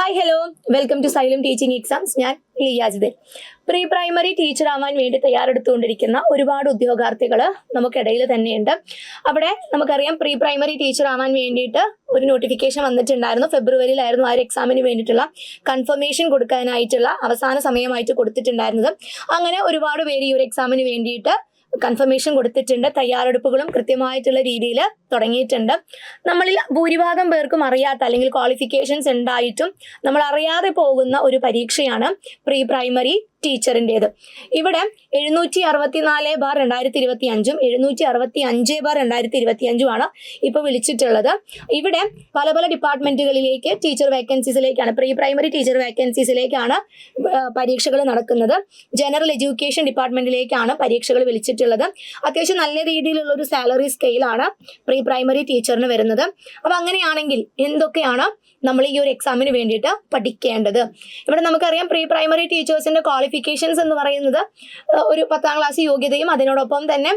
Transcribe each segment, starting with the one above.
Hi hello welcome to Xylem teaching exams. ഞാൻ Liyajid. Pre primary teacher ആവാൻ വേണ്ടി തയ്യാറെടുത്തുകൊണ്ടിരിക്കുന്ന ഒരുപാട് ഉദ്യോഗാർത്ഥികൾ നമുക്കിടയിൽ തന്നെയുണ്ട്. അവിടെ നമുക്കറിയാം പ്രീ പ്രൈമറി ടീച്ചർ ആവാൻ വേണ്ടിയിട്ട് ഒരു നോട്ടിഫിക്കേഷൻ വന്നിട്ടുണ്ടായിരുന്നു. ഫെബ്രുവരിയിലായിരുന്നു ആ ഒരു എക്സാമിന് വേണ്ടിയിട്ടുള്ള കൺഫർമേഷൻ കൊടുക്കാനായിട്ടുള്ള അവസാന സമയമായിട്ട് കൊടുത്തിട്ടുണ്ടായിരുന്നത്. അങ്ങനെ ഒരുപാട് പേര് ഈ ഒരു എക്സാമിന് വേണ്ടിയിട്ട് കൺഫർമേഷൻ കൊടുത്തിട്ടുണ്ട്. തയ്യാറെടുപ്പുകളും കൃത്യമായിട്ടുള്ള രീതിയിൽ തുടങ്ങിയിട്ടുണ്ട്. നമ്മളിൽ ഭൂരിഭാഗം പേർക്കും അറിയാത്ത അല്ലെങ്കിൽ ക്വാളിഫിക്കേഷൻസ് ഉണ്ടായിട്ടും നമ്മൾ അറിയാതെ പോകുന്ന ഒരു പരീക്ഷയാണ് പ്രീ പ്രൈമറി ടീച്ചറിൻ്റേത്. ഇവിടെ 764/2025 765/2025 ഇപ്പോൾ വിളിച്ചിട്ടുള്ളത്. ഇവിടെ പല പല ഡിപ്പാർട്ട്മെന്റുകളിലേക്ക് ടീച്ചർ വേക്കൻസീസിലേക്കാണ്, പ്രീ പ്രൈമറി ടീച്ചർ വേക്കൻസീസിലേക്കാണ് പരീക്ഷകൾ നടക്കുന്നത്. ജനറൽ എഡ്യൂക്കേഷൻ ഡിപ്പാർട്ട്മെന്റിലേക്കാണ് പരീക്ഷകൾ വിളിച്ചിട്ടുള്ളത്. അത്യാവശ്യം നല്ല രീതിയിലുള്ള ഒരു സാലറി സ്കെയിലാണ് പ്രീ പ്രൈമറി ടീച്ചറിന് വരുന്നത്. അപ്പം അങ്ങനെയാണെങ്കിൽ എന്തൊക്കെയാണ് നമ്മൾ ഈ ഒരു എക്സാമിന് വേണ്ടിയിട്ട് പഠിക്കേണ്ടത്? ഇവിടെ നമുക്കറിയാം പ്രീ പ്രൈമറി ടീച്ചേഴ്സിന്റെ ക്വാളിഫിക്കേഷൻസ് എന്ന് പറയുന്നത് ഒരു 10ാം ക്ലാസ് യോഗ്യതയും അതിനോടൊപ്പം തന്നെ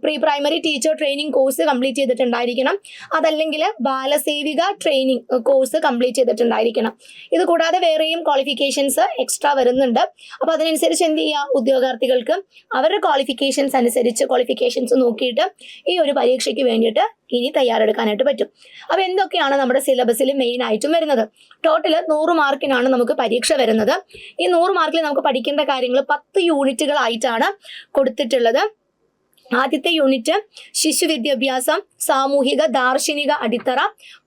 pre primary teacher training course complete ചെയ്തിട്ടുണ്ടായിരിക്കണം. അതല്ലെങ്കിൽ ബാലസേവിക ട്രെയിനിങ് കോഴ്സ് കംപ്ലീറ്റ് ചെയ്തിട്ടുണ്ടായിരിക്കണം. ഇത് കൂടാതെ വേറെയും ക്വാളിഫിക്കേഷൻസ് എക്സ്ട്രാ വരുന്നുണ്ട്. അപ്പോൾ അതിനനുസരിച്ച് എന്ത് ചെയ്യുക, ഉദ്യോഗാർത്ഥികൾക്ക് അവരുടെ ക്വാളിഫിക്കേഷൻസ് നോക്കിയിട്ട് ഈ ഒരു പരീക്ഷയ്ക്ക് വേണ്ടിയിട്ട് ഇനി തയ്യാറെടുക്കാനായിട്ട് പറ്റും. അപ്പോൾ എന്തൊക്കെയാണ് നമ്മുടെ സിലബസിൽ മെയിൻ ആയിട്ടും വരുന്നത്? ടോട്ടൽ 100 മാർക്കിനാണ് നമുക്ക് പരീക്ഷ വരുന്നത്. ഈ 100 മാർക്കിൽ നമുക്ക് പഠിക്കേണ്ട കാര്യങ്ങൾ 10 യൂണിറ്റുകളായിട്ടാണ് കൊടുത്തിട്ടുള്ളത്. ആദ്യത്തെ യൂണിറ്റ് ശിശു വിദ്യാഭ്യാസം, സാമൂഹിക ദാർശനിക അടിത്തറ,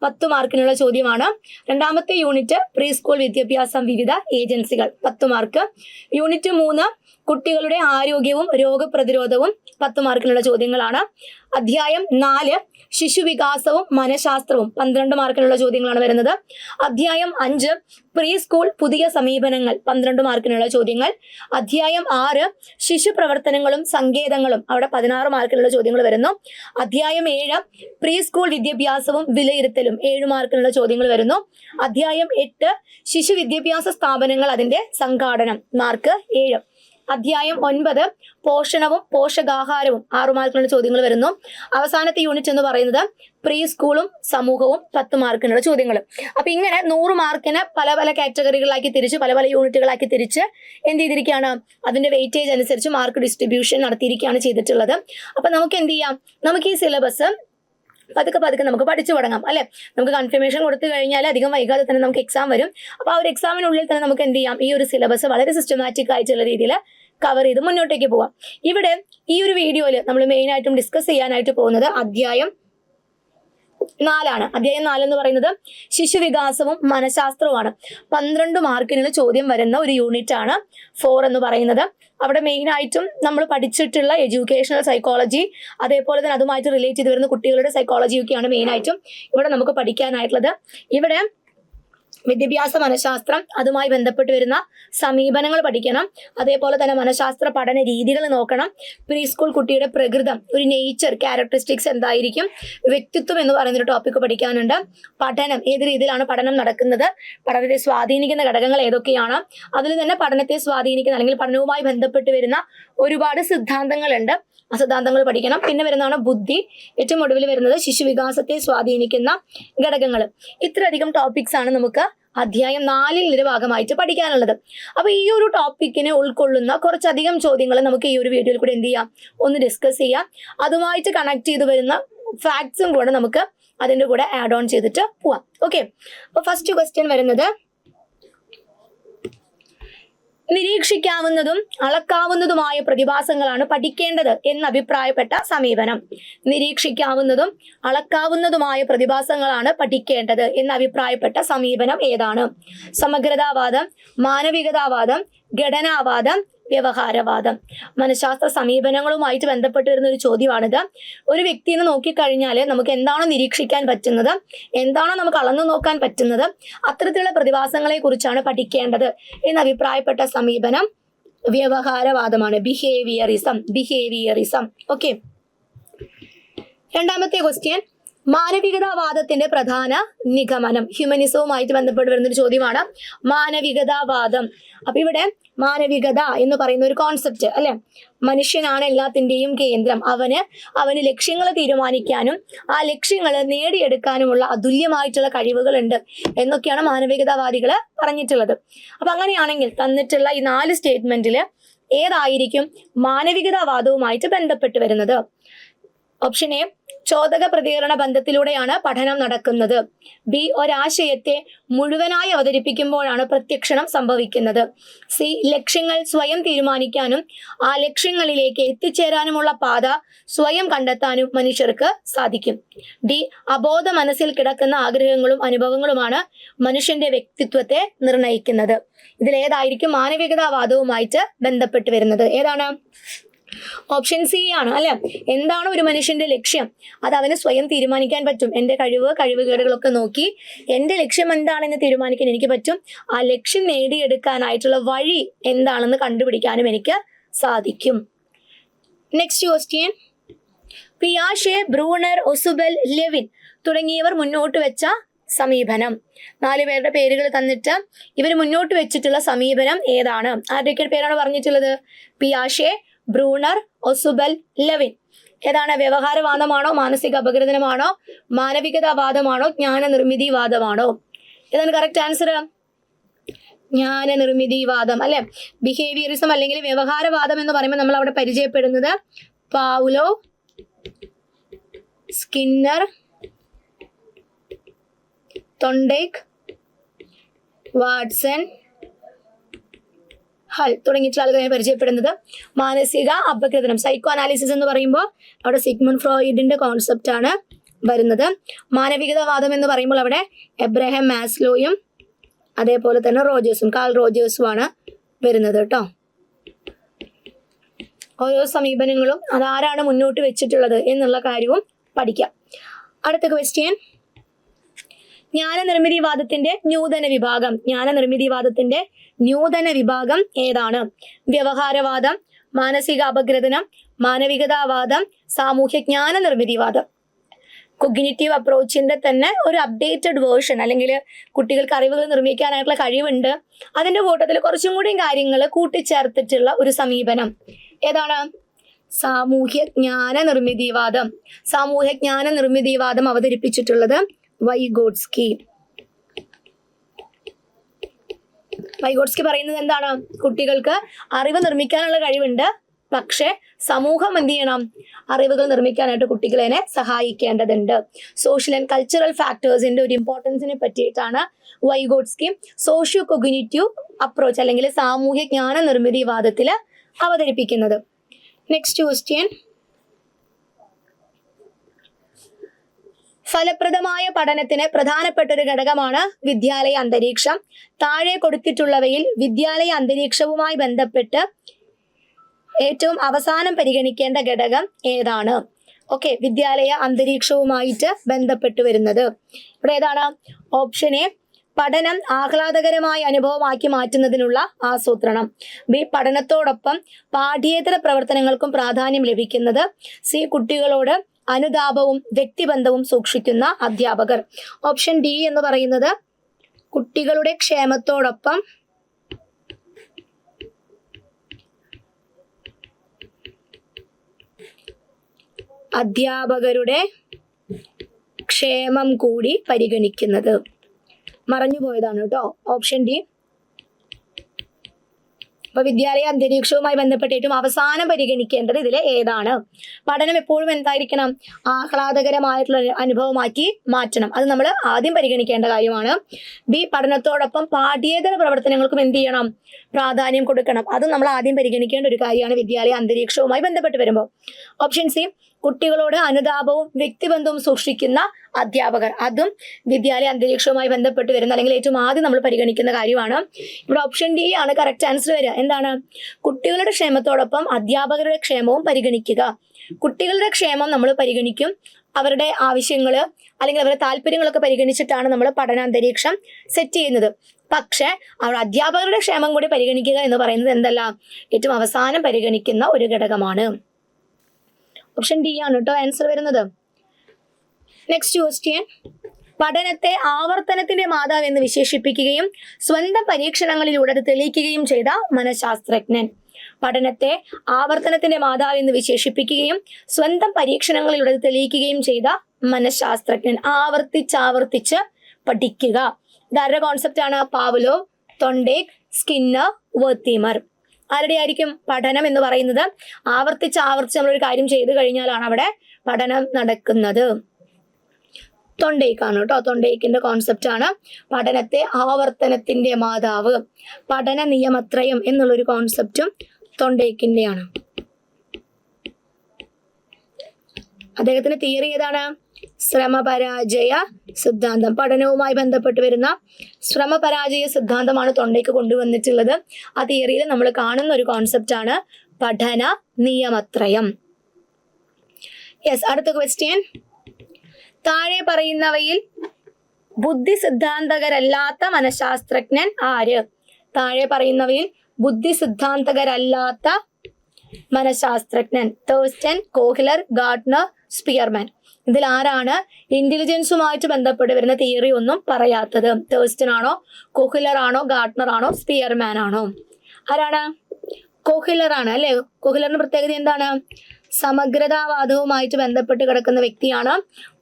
10 മാർക്കിനുള്ള ചോദ്യമാണ്. രണ്ടാമത്തെ യൂണിറ്റ് പ്രീ സ്കൂൾ വിദ്യാഭ്യാസം, വിവിധ ഏജൻസികൾ, 10 മാർക്ക്. യൂണിറ്റ് 3 കുട്ടികളുടെ ആരോഗ്യവും രോഗപ്രതിരോധവും, 10 മാർക്കിനുള്ള ചോദ്യങ്ങളാണ്. അധ്യായം 4 ശിശുവികാസവും മനഃശാസ്ത്രവും, 12 മാർക്കിനുള്ള ചോദ്യങ്ങളാണ് വരുന്നത്. അധ്യായം 5 പ്രീ സ്കൂൾ പുതിയ സമീപനങ്ങൾ, 12 മാർക്കിനുള്ള ചോദ്യങ്ങൾ. അധ്യായം 6 ശിശു പ്രവർത്തനങ്ങളും സങ്കേതങ്ങളും, അവിടെ 16 മാർക്കിനുള്ള ചോദ്യങ്ങൾ വരുന്നു. അധ്യായം 7 പ്രീ സ്കൂൾ വിദ്യാഭ്യാസവും വിലയിരുത്തലും, 7 മാർക്കിനുള്ള ചോദ്യങ്ങൾ വരുന്നു. അധ്യായം 8 ശിശു വിദ്യാഭ്യാസ സ്ഥാപനങ്ങൾ, അതിന്റെ സംഘാടനം, മാർക്ക് 7. അധ്യായം 9 പോഷണവും പോഷകാഹാരവും, 6 മാർക്കിനുള്ള ചോദ്യങ്ങൾ വരുന്നു. അവസാനത്തെ യൂണിറ്റ് എന്ന് പറയുന്നത് പ്രീ സ്കൂളും സമൂഹവും, 10 മാർക്കിനുള്ള ചോദ്യങ്ങൾ. അപ്പൊ ഇങ്ങനെ 100 മാർക്കിന് പല പല കാറ്റഗറികളാക്കി തിരിച്ച്, പല പല യൂണിറ്റുകളാക്കി തിരിച്ച് എന്ത് ചെയ്തിരിക്കുകയാണ്, അതിന്റെ വെയിറ്റേജ് അനുസരിച്ച് മാർക്ക് ഡിസ്ട്രിബ്യൂഷൻ നടത്തിയിരിക്കുകയാണ് ചെയ്തിട്ടുള്ളത്. അപ്പൊ നമുക്ക് എന്ത് ചെയ്യാം, നമുക്ക് ഈ സിലബസ് പതുക്കെ നമുക്ക് പഠിച്ചു തുടങ്ങാം അല്ലെ. നമുക്ക് കൺഫർമേഷൻ കൊടുത്തു കഴിഞ്ഞാൽ അധികം വൈകാതെ തന്നെ നമുക്ക് എക്സാം വരും. അപ്പോൾ ആ ഒരു എക്സാമിനുള്ളിൽ തന്നെ നമുക്ക് എന്ത് ചെയ്യാം, ഈ ഒരു സിലബസ് വളരെ സിസ്റ്റമാറ്റിക് ആയിട്ടുള്ള രീതിയിൽ കവർ ചെയ്ത് മുന്നോട്ടേക്ക് പോവാം. ഇവിടെ ഈ ഒരു വീഡിയോയിൽ നമ്മൾ മെയിൻ ആയിട്ടും ഡിസ്കസ് ചെയ്യാനായിട്ട് പോകുന്നത് അധ്യായം 4 അധ്യായം 4 എന്ന് പറയുന്നത് ശിശുവികാസവും മനഃശാസ്ത്രവുമാണ്. 12 മാർക്കിനുള്ള ചോദ്യം വരുന്ന ഒരു യൂണിറ്റ് ആണ് 4 എന്ന് പറയുന്നത്. അവിടെ മെയിൻ ആയിട്ടും നമ്മൾ പഠിച്ചിട്ടുള്ള എഡ്യൂക്കേഷണൽ സൈക്കോളജി, അതേപോലെ തന്നെ അതുമായിട്ട് റിലേറ്റ് ചെയ്ത് വരുന്ന കുട്ടികളുടെ സൈക്കോളജിയൊക്കെയാണ് മെയിൻ ആയിട്ടും ഇവിടെ നമുക്ക് പഠിക്കാനായിട്ടുള്ളത്. ഇവിടെ വിദ്യാഭ്യാസ മനഃശാസ്ത്രം, അതുമായി ബന്ധപ്പെട്ട് വരുന്ന സമീപനങ്ങൾ പഠിക്കണം. അതേപോലെ തന്നെ മനഃശാസ്ത്ര പഠന രീതികൾ നോക്കണം. പ്രീ സ്കൂൾ കുട്ടിയുടെ പ്രകൃതം, ഒരു നേച്ചർ ക്യാരക്ടറിസ്റ്റിക്സ് എന്തായിരിക്കും, വ്യക്തിത്വം എന്ന് പറയുന്നൊരു ടോപ്പിക്ക് പഠിക്കാനുണ്ട്. പഠനം, ഏത് രീതിയിലാണ് പഠനം നടക്കുന്നത്, പഠനത്തെ സ്വാധീനിക്കുന്ന ഘടകങ്ങൾ ഏതൊക്കെയാണ്, അതിൽ തന്നെ പഠനത്തെ സ്വാധീനിക്കുന്ന അല്ലെങ്കിൽ പഠനവുമായി ബന്ധപ്പെട്ട് വരുന്ന ഒരുപാട് സിദ്ധാന്തങ്ങളുണ്ട്. ആ സിദ്ധാന്തങ്ങൾ പഠിക്കണം. പിന്നെ വരുന്നതാണ് ബുദ്ധി. ഏറ്റവും ഒടുവിൽ വരുന്നത് ശിശുവികാസത്തെ സ്വാധീനിക്കുന്ന ഘടകങ്ങൾ. ഇത്രയധികം ടോപ്പിക്സ് ആണ് നമുക്ക് അധ്യായം 4 ഭാഗമായിട്ട് പഠിക്കാനുള്ളത്. അപ്പൊ ഈ ഒരു ടോപ്പിക്കിനെ ഉൾക്കൊള്ളുന്ന കുറച്ചധികം ചോദ്യങ്ങൾ നമുക്ക് ഈ ഒരു വീഡിയോയിൽ കൂടെ എന്ത് ചെയ്യാം, ഒന്ന് ഡിസ്കസ് ചെയ്യാം. അതുമായിട്ട് കണക്ട് ചെയ്ത് വരുന്ന ഫാക്ട്സും കൂടെ നമുക്ക് അതിൻ്റെ കൂടെ ആഡ് ഓൺ ചെയ്തിട്ട് പോവാം. ഓക്കെ, അപ്പൊ ഫസ്റ്റ് ക്വസ്റ്റ്യൻ വരുന്നത്, നിരീക്ഷിക്കാവുന്നതും അളക്കാവുന്നതുമായ പ്രതിഭാസങ്ങളാണ് പഠിക്കേണ്ടത് എന്ന് അഭിപ്രായപ്പെട്ട സമീപനം. നിരീക്ഷിക്കാവുന്നതും അളക്കാവുന്നതുമായ പ്രതിഭാസങ്ങളാണ് പഠിക്കേണ്ടത് എന്ന് അഭിപ്രായപ്പെട്ട സമീപനം ഏതാണ്? സമഗ്രതാവാദം, മാനവികതാവാദം, ഘടനാവാദം, വ്യവഹാരവാദം. മനഃശാസ്ത്ര സമീപനങ്ങളുമായിട്ട് ബന്ധപ്പെട്ട് വരുന്ന ഒരു ചോദ്യമാണിത്. ഒരു വ്യക്തിയെ നോക്കിക്കഴിഞ്ഞാൽ നമുക്ക് എന്താണോ നിരീക്ഷിക്കാൻ പറ്റുന്നത്, എന്താണോ നമുക്ക് അളന്നു നോക്കാൻ പറ്റുന്നത്, അത്തരത്തിലുള്ള പ്രതിഭാസങ്ങളെ കുറിച്ചാണ് പഠിക്കേണ്ടത് എന്ന് അഭിപ്രായപ്പെട്ട സമീപനം വ്യവഹാരവാദമാണ്. ബിഹേവിയറിസം. ഓക്കെ, രണ്ടാമത്തെ ക്വസ്റ്റ്യൻ, മാനവികതാവാദത്തിന്റെ പ്രധാന നിഗമനം. ഹ്യൂമനിസവുമായിട്ട് ബന്ധപ്പെട്ട് വരുന്നൊരു ചോദ്യമാണ് മാനവികതാവാദം. അപ്പൊ ഇവിടെ മാനവികത എന്ന് പറയുന്ന ഒരു കോൺസെപ്റ്റ് അല്ലെ, മനുഷ്യനാണ് എല്ലാത്തിന്റെയും കേന്ദ്രം, അവന് ലക്ഷ്യങ്ങൾ തീരുമാനിക്കാനും ആ ലക്ഷ്യങ്ങൾ നേടിയെടുക്കാനുമുള്ള അതുല്യമായിട്ടുള്ള കഴിവുകളുണ്ട് എന്നൊക്കെയാണ് മാനവികതാവാദികൾ പറഞ്ഞിട്ടുള്ളത്. അപ്പൊ അങ്ങനെയാണെങ്കിൽ തന്നിട്ടുള്ള ഈ 4 സ്റ്റേറ്റ്മെന്റില് ഏതായിരിക്കും മാനവികതാവാദവുമായിട്ട് ബന്ധപ്പെട്ട് വരുന്നത്? ഓപ്ഷൻ എ, ചോദക പ്രതികരണ ബന്ധത്തിലൂടെയാണ് പഠനം നടക്കുന്നത്. ബി, ഒരാശയത്തെ മുഴുവനായി അവതരിപ്പിക്കുമ്പോഴാണ് പ്രത്യക്ഷണം സംഭവിക്കുന്നത്. സി, ലക്ഷ്യങ്ങൾ സ്വയം തീരുമാനിക്കാനും ആ ലക്ഷ്യങ്ങളിലേക്ക് എത്തിച്ചേരാനുമുള്ള പാത സ്വയം കണ്ടെത്താനും മനുഷ്യർക്ക് സാധിക്കും. ഡി, അബോധ മനസ്സിൽ കിടക്കുന്ന ആഗ്രഹങ്ങളും അനുഭവങ്ങളുമാണ് മനുഷ്യന്റെ വ്യക്തിത്വത്തെ നിർണയിക്കുന്നത്. ഇതിലേതായിരിക്കും മാനവികതാവാദവുമായിട്ട് ബന്ധപ്പെട്ട് വരുന്നത്? ഏതാണ്? ഓപ്ഷൻ സി ആണ് അല്ലെ. എന്താണ് ഒരു മനുഷ്യന്റെ ലക്ഷ്യം? അത് അവന് സ്വയം തീരുമാനിക്കാൻ പറ്റും. എൻ്റെ കഴിവുകേടുകളൊക്കെ നോക്കി എൻ്റെ ലക്ഷ്യം എന്താണെന്ന് തീരുമാനിക്കാൻ എനിക്ക് പറ്റും. ആ ലക്ഷ്യം നേടിയെടുക്കാനായിട്ടുള്ള വഴി എന്താണെന്ന് കണ്ടുപിടിക്കാനും എനിക്ക് സാധിക്കും. നെക്സ്റ്റ് ക്വസ്റ്റ്യൻ, പിയാഷെ, ബ്രൂണർ, ഒസുബെൽ, ലെവിൻ തുടങ്ങിയവർ മുന്നോട്ട് വെച്ച സമീപനം. 4 പേരുടെ പേരുകൾ തന്നിട്ട് ഇവർ മുന്നോട്ട് വെച്ചിട്ടുള്ള സമീപനം ഏതാണ്? ആരുടെയൊക്കെ പേരാണ് പറഞ്ഞിട്ടുള്ളത്? പിയാഷെ, ബ്രൂണർ, ഒസുബെൽ, ലെവിൻ. ഏതാണ്? വ്യവഹാരവാദമാണോ, മാനസിക അപഗ്രഥനമാണോ, മാനവികതാവാദമാണോ, ജ്ഞാനനിർമ്മിതിവാദമാണോ? ഏതാണ് കറക്റ്റ് ആൻസർ? ജ്ഞാനനിർമ്മിതിവാദം അല്ലെ. ബിഹേവിയറിസം അല്ലെങ്കിൽ വ്യവഹാരവാദം എന്ന് പറയുമ്പോൾ നമ്മൾ അവിടെ പരിചയപ്പെടുന്നത് പാവുലോ, സ്കിന്നർ, തൊണ്ടേക്ക്, വാട്സൺ, ഹൾ തുടങ്ങിയിട്ടുള്ള ആളുകളെ പരിചയപ്പെടുന്നത്. മാനസിക അപഗ്രഥനം, സൈക്കോ അനാലിസിസ് എന്ന് പറയുമ്പോൾ അവിടെ സിഗ്മണ്ട് ഫ്രോയിഡിന്റെ കോൺസെപ്റ്റ് ആണ് വരുന്നത്. മാനവികതാവാദം എന്ന് പറയുമ്പോൾ അവിടെ എബ്രഹാം മാസ്ലോയും അതേപോലെ തന്നെ കാൾ റോജേഴ്സുമാണ് വരുന്നത് കേട്ടോ. ഓരോ സമീപനങ്ങളും അതാരാണ് മുന്നോട്ട് വെച്ചിട്ടുള്ളത് എന്നുള്ള കാര്യവും പഠിക്കാം. അടുത്ത ക്വസ്റ്റ്യൻ, ജ്ഞാനനിർമ്മിതിവാദത്തിന്റെ നൂതന വിഭാഗം ഏതാണ്? വ്യവഹാരവാദം, മാനസിക അപഗ്രഥനം, മാനവികതാവാദം, സാമൂഹ്യ ജ്ഞാന നിർമ്മിതിവാദം. കൊഗ്നിറ്റീവ് അപ്രോച്ചിന്റെ തന്നെ ഒരു അപ്ഡേറ്റഡ് വേർഷൻ, അല്ലെങ്കിൽ കുട്ടികൾക്ക് അറിവുകൾ നിർമ്മിക്കാനായിട്ടുള്ള കഴിവുണ്ട്, അതിന്റെ കൂട്ടത്തിൽ കുറച്ചും കൂടി കാര്യങ്ങൾ കൂട്ടിച്ചേർത്തിട്ടുള്ള ഒരു സമീപനം ഏതാണ്? സാമൂഹ്യ ജ്ഞാന നിർമ്മിതിവാദം അവതരിപ്പിച്ചിട്ടുള്ളത് വൈഗോട്സ്കി പറയുന്നത് എന്താണ്? കുട്ടികൾക്ക് അറിവ് നിർമ്മിക്കാനുള്ള കഴിവുണ്ട്, പക്ഷെ സമൂഹം എന്ത് ചെയ്യണം? അറിവുകൾ നിർമ്മിക്കാനായിട്ട് കുട്ടികളെ സഹായിക്കേണ്ടതുണ്ട്. സോഷ്യൽ ആൻഡ് കൾച്ചറൽ ഫാക്ടേഴ്സിന്റെ ഒരു ഇമ്പോർട്ടൻസിനെ പറ്റിയിട്ടാണ് വൈഗോട്സ്കി സോഷ്യോ കൊഗ്നിറ്റീവ് അപ്രോച്ച് അല്ലെങ്കിൽ സാമൂഹ്യ ജ്ഞാന നിർമ്മിതിവാദത്തിൽ അവതരിപ്പിക്കുന്നത്. നെക്സ്റ്റ് ക്വസ്റ്റ്യൻ, ഫലപ്രദമായ പഠനത്തിന് പ്രധാനപ്പെട്ട ഒരു ഘടകമാണ് വിദ്യാലയ അന്തരീക്ഷം. താഴെ കൊടുത്തിട്ടുള്ളവയിൽ വിദ്യാലയ അന്തരീക്ഷവുമായി ബന്ധപ്പെട്ട് ഏറ്റവും അവസാനം പരിഗണിക്കേണ്ട ഘടകം ഏതാണ്? ഓക്കെ, വിദ്യാലയ അന്തരീക്ഷവുമായിട്ട് ബന്ധപ്പെട്ട് വരുന്നത് ഇവിടെ ഏതാണ്? ഓപ്ഷൻ എ, പഠനം ആഹ്ലാദകരമായ അനുഭവമാക്കി മാറ്റുന്നതിനുള്ള ആസൂത്രണം. ബി, പഠനത്തോടൊപ്പം പാഠ്യേതര പ്രവർത്തനങ്ങൾക്കും പ്രാധാന്യം ലഭിക്കുന്നത്. സി, കുട്ടികളോട് അനുതാപവും വ്യക്തിബന്ധവും സൂക്ഷിക്കുന്ന അധ്യാപകർ. ഓപ്ഷൻ ഡി എന്ന് പറയുന്നത് കുട്ടികളുടെ ക്ഷേമത്തോടൊപ്പം അധ്യാപകരുടെ ക്ഷേമം കൂടി പരിഗണിക്കുന്നത്. മറഞ്ഞുപോയതാണ് കേട്ടോ ഓപ്ഷൻ ഡി. അപ്പൊ വിദ്യാലയ അന്തരീക്ഷവുമായി ബന്ധപ്പെട്ട് ഏറ്റവും അവസാനം പരിഗണിക്കേണ്ടത് ഇതിൽ ഏതാണ്? പഠനം എപ്പോഴും എന്തായിരിക്കണം? ആഹ്ലാദകരമായിട്ടുള്ള അനുഭവമാക്കി മാറ്റണം. അത് നമ്മൾ ആദ്യം പരിഗണിക്കേണ്ട കാര്യമാണ്. ബി, പഠനത്തോടൊപ്പം പാഠ്യേതര പ്രവർത്തനങ്ങൾക്കും എന്ത് ചെയ്യണം? പ്രാധാന്യം കൊടുക്കണം. അത് നമ്മൾ ആദ്യം പരിഗണിക്കേണ്ട ഒരു കാര്യമാണ് വിദ്യാലയ അന്തരീക്ഷവുമായി ബന്ധപ്പെട്ട് വരുമ്പോൾ. ഓപ്ഷൻ സി, കുട്ടികളോട് അനുതാപവും വ്യക്തിബന്ധവും സൂക്ഷിക്കുന്ന അധ്യാപകർ. അതും വിദ്യാലയ അന്തരീക്ഷവുമായി ബന്ധപ്പെട്ട് വരുന്ന അല്ലെങ്കിൽ ഏറ്റവും ആദ്യം നമ്മൾ പരിഗണിക്കുന്ന കാര്യമാണ്. ഇവിടെ ഓപ്ഷൻ ഡി ആണ് കറക്റ്റ് ആൻസർ വരിക. എന്താണ്? കുട്ടികളുടെ ക്ഷേമത്തോടൊപ്പം അധ്യാപകരുടെ ക്ഷേമവും പരിഗണിക്കുക. കുട്ടികളുടെ ക്ഷേമം നമ്മൾ പരിഗണിക്കും, അവരുടെ ആവശ്യങ്ങൾ അല്ലെങ്കിൽ അവരുടെ താല്പര്യങ്ങളൊക്കെ പരിഗണിച്ചിട്ടാണ് നമ്മൾ പഠനാന്തരീക്ഷം സെറ്റ് ചെയ്യുന്നത്. പക്ഷെ അവർ അധ്യാപകരുടെ ക്ഷേമം കൂടി പരിഗണിക്കുക എന്ന് പറയുന്നത് എന്തല്ല? ഏറ്റവും അവസാനം പരിഗണിക്കുന്ന ഒരു ഘടകമാണ്. ഓപ്ഷൻ ഡി ആണ് കേട്ടോ ആൻസർ വരുന്നത്. Next question. പഠനത്തെ ആവർത്തനത്തിന്റെ മാതാവ് എന്ന് വിശേഷിപ്പിക്കുകയും സ്വന്തം പരീക്ഷണങ്ങളിലൂടെ അത് തെളിയിക്കുകയും ചെയ്ത മനഃശാസ്ത്രജ്ഞൻ. പഠനത്തെ ആവർത്തനത്തിന്റെ മാതാവ് എന്ന് വിശേഷിപ്പിക്കുകയും സ്വന്തം പരീക്ഷണങ്ങളിലൂടെ അത് തെളിയിക്കുകയും ചെയ്ത മനഃശാസ്ത്രജ്ഞൻ. ആവർത്തിച്ച് പഠിക്കുക. ഇതാരുടെ കോൺസെപ്റ്റ് ആണ്? Pavlov, Thorndike, Skinner, Wertheimer. ആരുടെ ആയിരിക്കും പഠനം എന്ന് പറയുന്നത്? ആവർത്തിച്ച് നമ്മളൊരു കാര്യം ചെയ്തു കഴിഞ്ഞാലാണ് അവിടെ പഠനം നടക്കുന്നത്. തൊണ്ടേക്കാണ് കേട്ടോ. തൊണ്ടേക്കിന്റെ കോൺസെപ്റ്റ് ആണ് പഠനത്തെ ആവർത്തനത്തിന്റെ മാതാവ്. പഠന നിയമത്രയം എന്നുള്ളൊരു കോൺസെപ്റ്റും തൊണ്ടേക്കിന്റെയാണ്. അദ്ദേഹത്തിന്റെ തിയറി ഏതാണ്? ശ്രമപരാജയ സിദ്ധാന്തം. പഠനവുമായി ബന്ധപ്പെട്ട് വരുന്ന ശ്രമപരാജയ സിദ്ധാന്തമാണ് തൊണ്ടേക്ക് കൊണ്ടുവന്നിട്ടുള്ളത്. ആ തിയറിയിൽ നമ്മൾ കാണുന്ന ഒരു കോൺസെപ്റ്റ് ആണ് പഠന നിയമത്രയം. യെസ്, അടുത്ത ക്വസ്റ്റ്യൻ. താഴെ പറയുന്നവയിൽ ബുദ്ധി സിദ്ധാന്തകരല്ലാത്ത മനഃശാസ്ത്രജ്ഞൻ ആര്? താഴെ പറയുന്നവയിൽ ബുദ്ധി സിദ്ധാന്തകരല്ലാത്ത മനഃശാസ്ത്രജ്ഞൻ. Thurstone, Kohler, Gardner, Spearman. ഇതിൽ ആരാണ് ഇന്റലിജൻസുമായിട്ട് ബന്ധപ്പെട്ട് വരുന്ന തിയറി ഒന്നും പറയാത്തത്? തേഴ്സ്റ്റൺ ആണോ, കോഹ്ലർ ആണോ, ഗാർട്ട്നർ ആണോ, സ്പിയർമാൻ ആണോ? ആരാണ്? കോഹ്ലർ ആണ് അല്ലെ. കോഹ്ലറിന്റെ പ്രത്യേകത എന്താണ്? സമഗ്രതാവാദവുമായിട്ട് ബന്ധപ്പെട്ട് കിടക്കുന്ന വ്യക്തിയാണ്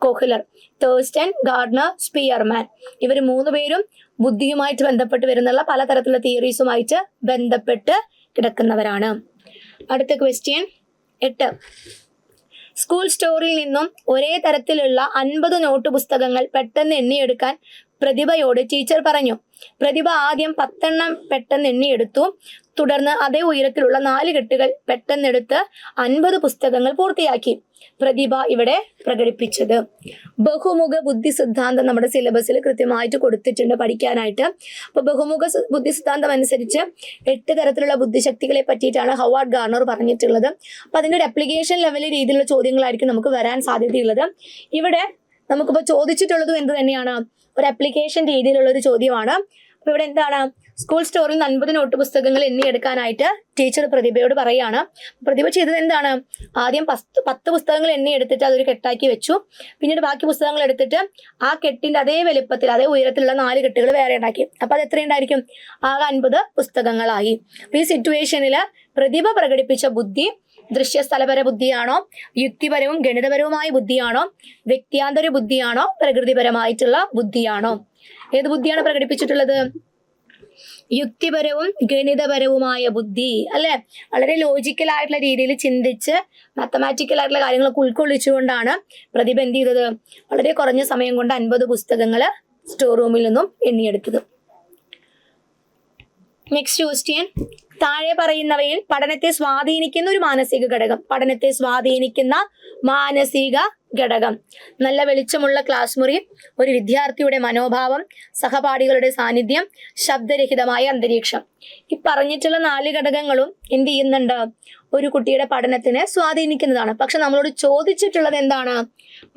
കോഹ്ലർ. തേഴ്സ്റ്റൺ, ഗാർട്ട്നർ, സ്പിയർമാൻ ഇവർ 3 പേരും ബുദ്ധിയുമായിട്ട് ബന്ധപ്പെട്ട് വരുന്നുള്ള പലതരത്തിലുള്ള തിയറീസുമായിട്ട് ബന്ധപ്പെട്ട് കിടക്കുന്നവരാണ്. അടുത്ത ക്വസ്റ്റ്യൻ 8. സ്കൂൾ സ്റ്റോറിൽ നിന്നും ഒരേ തരത്തിലുള്ള 50 നോട്ട് പുസ്തകങ്ങൾ പെട്ടെന്ന് എണ്ണിയെടുക്കാൻ പ്രതിഭയോട് ടീച്ചർ പറഞ്ഞു. പ്രതിഭ ആദ്യം 10 എണ്ണം പെട്ടെന്ന് എണ്ണിയെടുത്തു. തുടർന്ന് അതേ ഉയരത്തിലുള്ള 4 കെട്ടുകൾ പെട്ടെന്നെടുത്ത് 50 പുസ്തകങ്ങൾ പൂർത്തിയാക്കി. പ്രതിഭ ഇവിടെ പ്രകടിപ്പിച്ചത്. ബഹുമുഖ ബുദ്ധി സിദ്ധാന്തം നമ്മുടെ സിലബസിൽ കൃത്യമായിട്ട് കൊടുത്തിട്ടുണ്ട് പഠിക്കാനായിട്ട്. അപ്പൊ ബഹുമുഖ ബുദ്ധി സിദ്ധാന്തം അനുസരിച്ച് 8 തരത്തിലുള്ള ബുദ്ധിശക്തികളെ പറ്റിയിട്ടാണ് ഹൊവാർഡ് ഗാർണർ പറഞ്ഞിട്ടുള്ളത്. അപ്പൊ അതിന്റെ ഒരു അപ്ലിക്കേഷൻ ലെവൽ രീതിയിലുള്ള ചോദ്യങ്ങളായിരിക്കും നമുക്ക് വരാൻ സാധ്യതയുള്ളത്. ഇവിടെ നമുക്കിപ്പോൾ ചോദിച്ചിട്ടുള്ളതും എന്ത് തന്നെയാണ്? ഒരു അപ്ലിക്കേഷൻ രീതിയിലുള്ള ഒരു ചോദ്യമാണ്. അപ്പൊ ഇവിടെ എന്താണ്? സ്കൂൾ സ്റ്റോറിൽ നിന്ന് 50 നോട്ട് പുസ്തകങ്ങൾ എണ്ണിയെടുക്കാനായിട്ട് ടീച്ചർ പ്രതിഭയോട് പറയാണ്. പ്രതിഭ ചെയ്തത് എന്താണ്? ആദ്യം 10 പുസ്തകങ്ങൾ എണ്ണിയെടുത്തിട്ട് അതൊരു കെട്ടാക്കി വെച്ചു. പിന്നീട് ബാക്കി പുസ്തകങ്ങൾ എടുത്തിട്ട് ആ കെട്ടിന്റെ അതേ വലുപ്പത്തിൽ അതേ ഉയരത്തിലുള്ള 4 കെട്ടുകൾ വേറെ ഉണ്ടാക്കി. അപ്പൊ അത് എത്രയുണ്ടായിരിക്കും? ആകെ 50 പുസ്തകങ്ങളായി. അപ്പൊ ഈ സിറ്റുവേഷനിൽ പ്രതിഭ പ്രകടിപ്പിച്ച ബുദ്ധി ദൃശ്യസ്ഥലപര ബുദ്ധിയാണോ, യുക്തിപരവും ഗണിതപരവുമായ ബുദ്ധിയാണോ, വ്യക്തിയാന്തര ബുദ്ധിയാണോ, പ്രകൃതിപരമായിട്ടുള്ള ബുദ്ധിയാണോ? ഏത് ബുദ്ധിയാണ് പ്രകടിപ്പിച്ചിട്ടുള്ളത്? യുക്തിപരവും ഗണിതപരവുമായ ബുദ്ധി അല്ലെ. വളരെ ലോജിക്കൽ ആയിട്ടുള്ള രീതിയിൽ ചിന്തിച്ച് മാത്തമാറ്റിക്കൽ ആയിട്ടുള്ള കാര്യങ്ങളൊക്കെ ഉൾക്കൊള്ളിച്ചുകൊണ്ടാണ് പ്രതിഭ എന്ത് ചെയ്തത്? വളരെ കുറഞ്ഞ സമയം കൊണ്ട് 50 പുസ്തകങ്ങൾ സ്റ്റോർ റൂമിൽ നിന്നും എണ്ണിയെടുത്തത്. Next question. താഴെ പറയുന്നവയിൽ പഠനത്തെ സ്വാധീനിക്കുന്ന ഒരു മാനസിക ഘടകം. പഠനത്തെ സ്വാധീനിക്കുന്ന മാനസിക ഘടകം. നല്ല വെളിച്ചമുള്ള ക്ലാസ് മുറി, ഒരു വിദ്യാർത്ഥിയുടെ മനോഭാവം, സഹപാഠികളുടെ സാന്നിധ്യം, ശബ്ദരഹിതമായ അന്തരീക്ഷം. ഈ പറഞ്ഞിട്ടുള്ള 4 ഘടകങ്ങളും എന്ത് ചെയ്യുന്നുണ്ട്? ഒരു കുട്ടിയുടെ പഠനത്തിനെ സ്വാധീനിക്കുന്നതാണ്. പക്ഷെ നമ്മളോട് ചോദിച്ചിട്ടുള്ളത് എന്താണ്?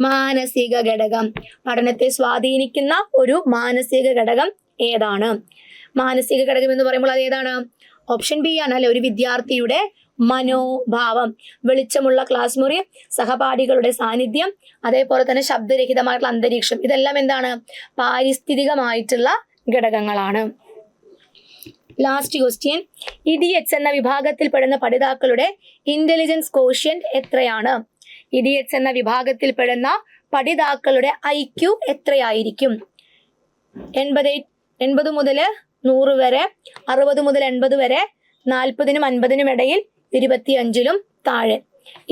മാനസിക ഘടകം. പഠനത്തെ സ്വാധീനിക്കുന്ന ഒരു മാനസിക ഘടകം ഏതാണ്? മാനസിക ഘടകം എന്ന് പറയുമ്പോൾ അത് ഏതാണ്? ഓപ്ഷൻ ബി ആണ് അല്ലെ. ഒരു വിദ്യാർത്ഥിയുടെ മനോഭാവം, വെളിച്ചമുള്ള ക്ലാസ് മുറി, സഹപാഠികളുടെ സാന്നിധ്യം, അതേപോലെ തന്നെ ശബ്ദരഹിതമായിട്ടുള്ള അന്തരീക്ഷം. ഇതെല്ലാം എന്താണ്? പാരിസ്ഥിതികമായിട്ടുള്ള ഘടകങ്ങളാണ്. Last question. ഇഡിയറ്റ്സ് എന്ന വിഭാഗത്തിൽപ്പെടുന്ന പഠിതാക്കളുടെ ഇന്റലിജൻസ് കോഷ്യന്റ് എത്രയാണ്? ഇഡിയറ്റ്സ് എന്ന വിഭാഗത്തിൽപ്പെടുന്ന പഠിതാക്കളുടെ IQ എത്രയായിരിക്കും? 80 മുതൽ 100 വരെ, 60 മുതൽ 80 വരെ, 40-നും 50-നും ഇടയിൽ, 25-ലും താഴെ.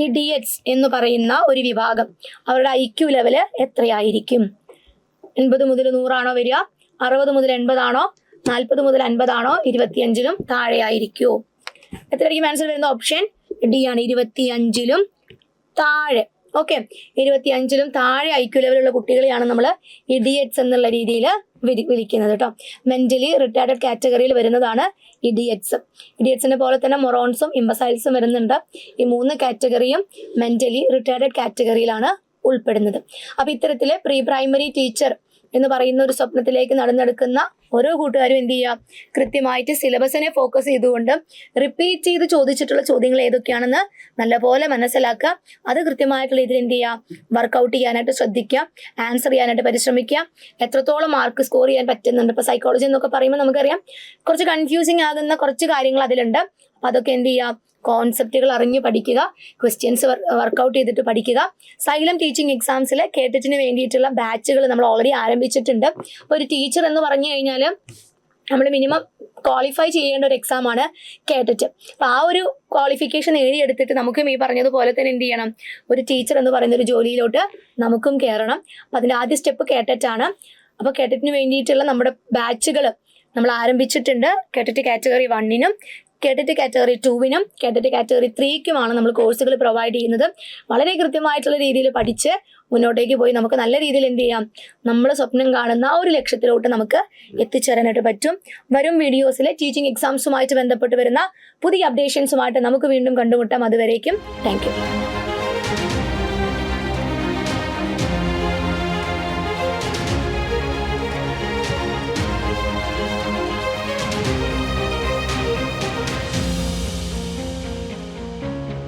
ഇഡിയറ്റ്സ് എന്ന് പറയുന്ന ഒരു വിഭാഗം അവരുടെ IQ ലെവല് എത്രയായിരിക്കും? 80 മുതൽ 100 ആണോ വരിക? 60 മുതൽ 80 ആണോ? 40 മുതൽ 50 ആണോ? 25-ലും താഴെ ആയിരിക്കുമോ? എത്രയായിരിക്കും ആൻസർ വരുന്ന? ഓപ്ഷൻ ഡി ആണ്, 25-ലും താഴെ. ഓക്കെ, 25-ലും താഴെ IQ ലെവലുള്ള കുട്ടികളെയാണ് നമ്മൾ ഇഡിയറ്റ്സ് എന്നുള്ള രീതിയിൽ വിളിക്കുന്നത് കേട്ടോ. മെന്റലി റിട്ടാർഡഡ് കാറ്റഗറിയിൽ വരുന്നതാണ് ഇഡിയറ്റ്സ്. ഇഡിയറ്റ്സിനെ പോലെ തന്നെ മൊറോൺസും ഇംബസൈൽസും വരുന്നുണ്ട്. ഈ 3 കാറ്റഗറിയും മെന്റലി റിട്ടാർഡഡ് കാറ്റഗറിയിലാണ് ഉൾപ്പെടുന്നത്. അപ്പൊ ഇത്തരത്തില് പ്രീ പ്രൈമറി ടീച്ചർ എന്ന് പറയുന്ന ഒരു സ്വപ്നത്തിലേക്ക് നടന്നെടുക്കുന്ന ഓരോ കൂട്ടുകാരും എന്ത് ചെയ്യുക, കൃത്യമായിട്ട് സിലബസിനെ ഫോക്കസ് ചെയ്തുകൊണ്ട് റിപ്പീറ്റ് ചെയ്ത് ചോദിച്ചിട്ടുള്ള ചോദ്യങ്ങൾ ഏതൊക്കെയാണെന്ന് നല്ലപോലെ മനസ്സിലാക്കുക. അത് കൃത്യമായിട്ടുള്ള ഇതിൽ എന്ത് ചെയ്യുക, വർക്കൗട്ട് ചെയ്യാനായിട്ട് ശ്രദ്ധിക്കുക, ആൻസർ ചെയ്യാനായിട്ട് പരിശ്രമിക്കുക. എത്രത്തോളം മാർക്ക് സ്കോർ ചെയ്യാൻ പറ്റുന്നുണ്ട്. ഇപ്പോൾ സൈക്കോളജി എന്നൊക്കെ പറയുമ്പോൾ നമുക്കറിയാം കുറച്ച് കൺഫ്യൂസിങ് ആകുന്ന കുറച്ച് കാര്യങ്ങൾ അതിലുണ്ട്. അപ്പം അതൊക്കെ എന്ത് ചെയ്യുക, കോൺസെപ്റ്റുകൾ അറിഞ്ഞ് പഠിക്കുക, ക്വസ്റ്റ്യൻസ് വർക്കൗട്ട് ചെയ്തിട്ട് പഠിക്കുക. സൈലം ടീച്ചിങ് എക്സാംസിൽ കേട്ടറ്റിന് വേണ്ടിയിട്ടുള്ള ബാച്ചുകൾ നമ്മൾ ഓൾറെഡി ആരംഭിച്ചിട്ടുണ്ട്. അപ്പോൾ ഒരു ടീച്ചർ എന്ന് പറഞ്ഞു കഴിഞ്ഞാൽ നമ്മൾ മിനിമം ക്വാളിഫൈ ചെയ്യേണ്ട ഒരു എക്സാമാണ് കേട്ടറ്റ്. അപ്പോൾ ആ ഒരു ക്വാളിഫിക്കേഷൻ നേടിയെടുത്തിട്ട് നമുക്കും ഈ പറഞ്ഞതുപോലെ തന്നെ എന്ത് ചെയ്യണം, ഒരു ടീച്ചർ എന്ന് പറയുന്ന ഒരു ജോലിയിലോട്ട് നമുക്കും കയറണം. അപ്പോൾ അതിൻ്റെ ആദ്യ സ്റ്റെപ്പ് കേട്ടറ്റാണ്. അപ്പോൾ കേട്ടറ്റിന് വേണ്ടിയിട്ടുള്ള നമ്മുടെ ബാച്ചുകൾ നമ്മൾ ആരംഭിച്ചിട്ടുണ്ട്. കേട്ടറ്റ് കാറ്റഗറി 1-നും കേട്ടറ്റ് കാറ്റഗറി 2-നും കേട്ടറ്റ് കാറ്റഗറി 3-ക്കുമാണ് നമ്മൾ കോഴ്സുകൾ പ്രൊവൈഡ് ചെയ്യുന്നത്. വളരെ കൃത്യമായിട്ടുള്ള രീതിയിൽ പഠിച്ച് മുന്നോട്ടേക്ക് പോയി നമുക്ക് നല്ല രീതിയിൽ എന്ത് ചെയ്യാം, നമ്മൾ സ്വപ്നം കാണുന്ന ആ ഒരു ലക്ഷ്യത്തിലോട്ട് നമുക്ക് എത്തിച്ചേരാനായിട്ട് പറ്റും. വരും വീഡിയോസിൽ ടീച്ചിങ് എക്സാംസുമായിട്ട് ബന്ധപ്പെട്ട് വരുന്ന പുതിയ അപ്ഡേഷൻസുമായിട്ട് നമുക്ക് വീണ്ടും കണ്ടുമുട്ടാം. അതുവരേക്കും താങ്ക് യു.